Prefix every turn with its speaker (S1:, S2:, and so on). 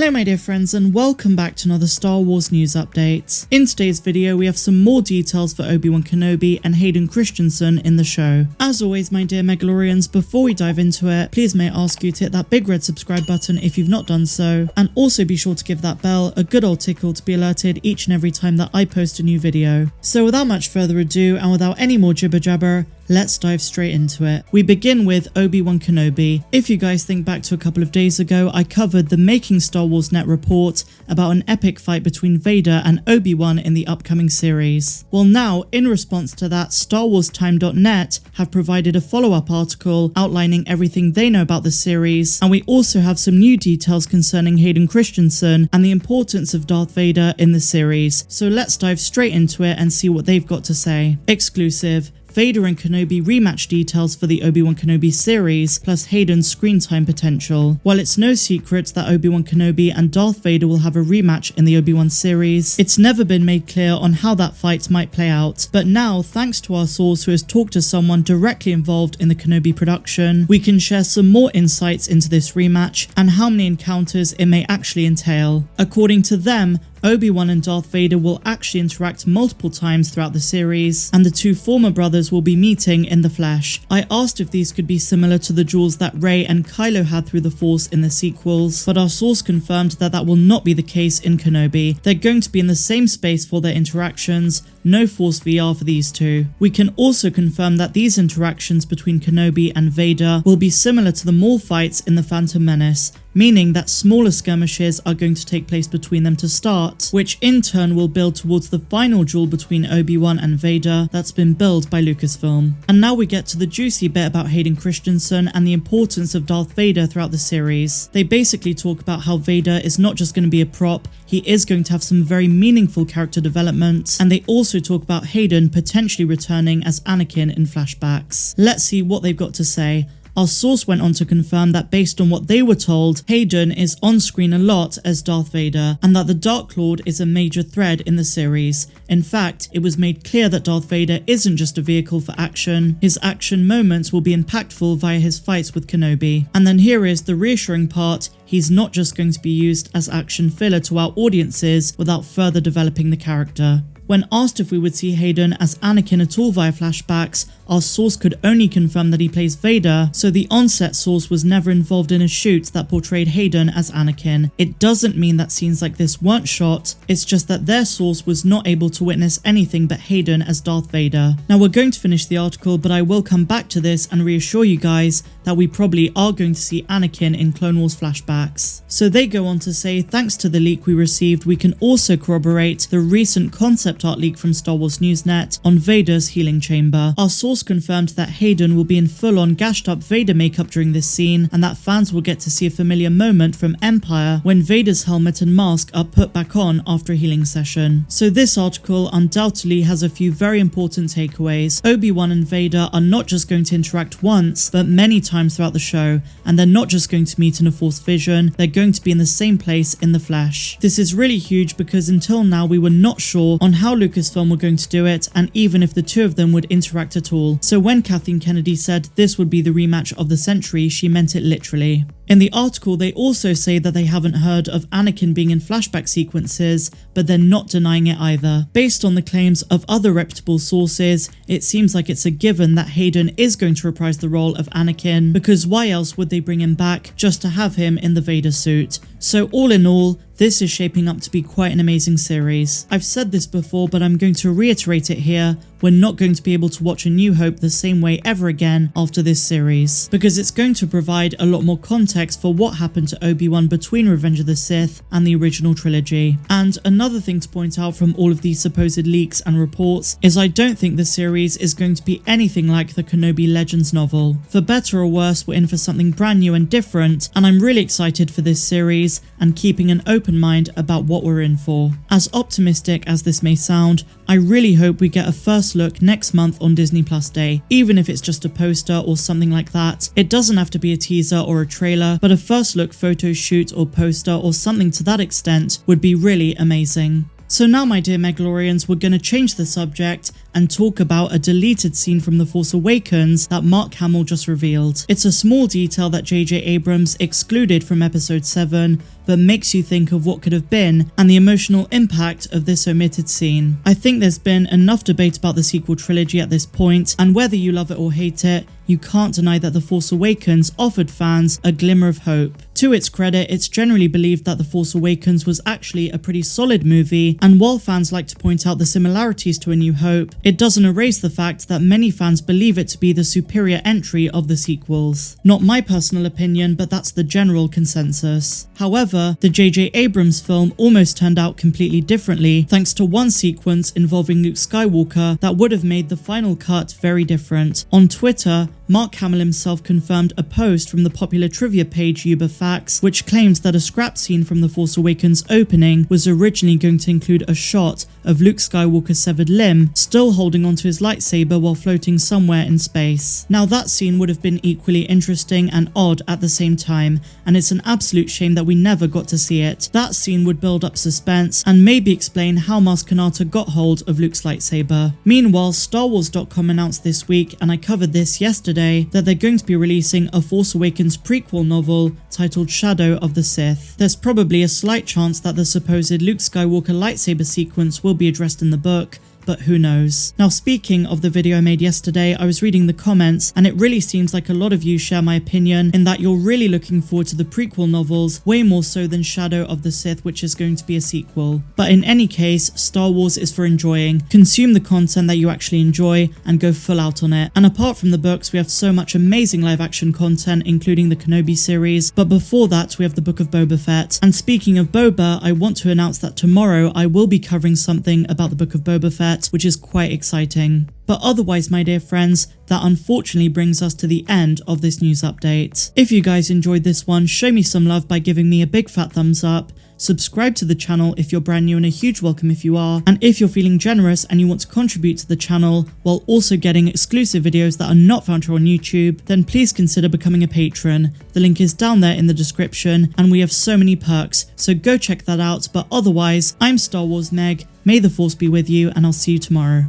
S1: Hello my dear friends and welcome back to another Star Wars news update. In today's video we have some more details for Obi-Wan Kenobi and Hayden Christensen in the show. As always my dear Megalorians, before we dive into it, please may I ask you to hit that big red subscribe button if you've not done so, and also be sure to give that bell a good old tickle to be alerted each and every time that I post a new video. So without much further ado and without any more jibber jabber, let's dive straight into it. We begin with Obi-Wan Kenobi. If you guys think back to a couple of days ago, I covered the Making Star Wars Net report about an epic fight between Vader and Obi-Wan in the upcoming series. Well now, in response to that, StarWarsTime.net have provided a follow-up article outlining everything they know about the series, and we also have some new details concerning Hayden Christensen and the importance of Darth Vader in the series. So let's dive straight into it and see what they've got to say. Exclusive: Vader and Kenobi rematch details for the Obi-Wan Kenobi series, plus Hayden's screen time potential. While it's no secret that Obi-Wan Kenobi and Darth Vader will have a rematch in the Obi-Wan series, it's never been made clear on how that fight might play out. But now, thanks to our source who has talked to someone directly involved in the Kenobi production, we can share some more insights into this rematch and how many encounters it may actually entail. According to them, Obi-Wan and Darth Vader will actually interact multiple times throughout the series, and the two former brothers will be meeting in the flesh. I asked if these could be similar to the duels that Rey and Kylo had through the Force in the sequels, but our source confirmed that that will not be the case in Kenobi. They're going to be in the same space for their interactions, no Force VR for these two. We can also confirm that these interactions between Kenobi and Vader will be similar to the mall fights in The Phantom Menace, meaning that smaller skirmishes are going to take place between them to start, which in turn will build towards the final duel between Obi-Wan and Vader that's been built by Lucasfilm. And now we get to the juicy bit about Hayden Christensen and the importance of Darth Vader throughout the series. They basically talk about how Vader is not just going to be a prop, he is going to have some very meaningful character development, and they also talk about Hayden potentially returning as Anakin in flashbacks. Let's see what they've got to say. Our source went on to confirm that based on what they were told, Hayden is on screen a lot as Darth Vader, and that the Dark Lord is a major thread in the series. In fact, it was made clear that Darth Vader isn't just a vehicle for action. His action moments will be impactful via his fights with Kenobi. And then here is the reassuring part: he's not just going to be used as action filler to our audiences without further developing the character. When asked if we would see Hayden as Anakin at all via flashbacks, our source could only confirm that he plays Vader, so the on-set source was never involved in a shoot that portrayed Hayden as Anakin. It doesn't mean that scenes like this weren't shot, it's just that their source was not able to witness anything but Hayden as Darth Vader. Now we're going to finish the article, but I will come back to this and reassure you guys that we probably are going to see Anakin in Clone Wars flashbacks. So they go on to say, thanks to the leak we received, we can also corroborate the recent concept art leak from Star Wars Newsnet on Vader's healing chamber. Our source confirmed that Hayden will be in full-on gashed up Vader makeup during this scene, and that fans will get to see a familiar moment from Empire when Vader's helmet and mask are put back on after a healing session. So this article undoubtedly has a few very important takeaways. Obi-Wan and Vader are not just going to interact once, but many times throughout the show, and they're not just going to meet in a Force vision, they're going to be in the same place in the flesh. This is really huge because until now we were not sure on how Lucasfilm were going to do it, and even if the two of them would interact at all. So when Kathleen Kennedy said this would be the rematch of the century, she meant it literally. In the article, they also say that they haven't heard of Anakin being in flashback sequences, but they're not denying it either. Based on the claims of other reputable sources, it seems like it's a given that Hayden is going to reprise the role of Anakin, because why else would they bring him back just to have him in the Vader suit? So all in all, this is shaping up to be quite an amazing series. I've said this before, but I'm going to reiterate it here. We're not going to be able to watch A New Hope the same way ever again after this series, because it's going to provide a lot more context for what happened to Obi-Wan between Revenge of the Sith and the original trilogy. And another thing to point out from all of these supposed leaks and reports is I don't think the series is going to be anything like the Kenobi Legends novel. For better or worse, we're in for something brand new and different, and I'm really excited for this series and keeping an open mind about what we're in for. As optimistic as this may sound, I really hope we get a first look next month on Disney Plus Day, even if it's just a poster or something like that. It doesn't have to be a teaser or a trailer, but a first look photo shoot or poster or something to that extent would be really amazing. So now, my dear Megalorians, we're going to change the subject and talk about a deleted scene from The Force Awakens that Mark Hamill just revealed. It's a small detail that J.J. Abrams excluded from episode 7, but makes you think of what could have been and the emotional impact of this omitted scene. I think there's been enough debate about the sequel trilogy at this point, and whether you love it or hate it, you can't deny that The Force Awakens offered fans a glimmer of hope. To its credit, it's generally believed that The Force Awakens was actually a pretty solid movie, and while fans like to point out the similarities to A New Hope, it doesn't erase the fact that many fans believe it to be the superior entry of the sequels. Not my personal opinion, but that's the general consensus. However, the J.J. Abrams film almost turned out completely differently thanks to one sequence involving Luke Skywalker that would have made the final cut very different. On Twitter, Mark Hamill himself confirmed a post from the popular trivia page Uber Facts, which claims that a scrap scene from The Force Awakens opening was originally going to include a shot of Luke Skywalker's severed limb still holding onto his lightsaber while floating somewhere in space. Now that scene would have been equally interesting and odd at the same time, and it's an absolute shame that we never got to see it. That scene would build up suspense and maybe explain how Maz Kanata got hold of Luke's lightsaber. Meanwhile, StarWars.com announced this week, and I covered this yesterday, that they're going to be releasing a Force Awakens prequel novel titled Shadow of the Sith. There's probably a slight chance that the supposed Luke Skywalker lightsaber sequence will be addressed in the book, but who knows. Now, speaking of the video I made yesterday, I was reading the comments, and it really seems like a lot of you share my opinion in that you're really looking forward to the prequel novels way more so than Shadow of the Sith, which is going to be a sequel. But in any case, Star Wars is for enjoying. Consume the content that you actually enjoy and go full out on it. And apart from the books, we have so much amazing live action content, including the Kenobi series, but before that we have the Book of Boba Fett. And speaking of Boba, I want to announce that tomorrow I will be covering something about the Book of Boba Fett, which is quite exciting. But otherwise, my dear friends, that unfortunately brings us to the end of this news update. If you guys enjoyed this one, show me some love by giving me a big fat thumbs up. Subscribe to the channel if you're brand new, and a huge welcome if you are. And if you're feeling generous and you want to contribute to the channel while also getting exclusive videos that are not found here on YouTube, then please consider becoming a patron. The link is down there in the description, and we have so many perks, so go check that out. But otherwise, I'm Star Wars Meg. May the Force be with you, and I'll see you tomorrow.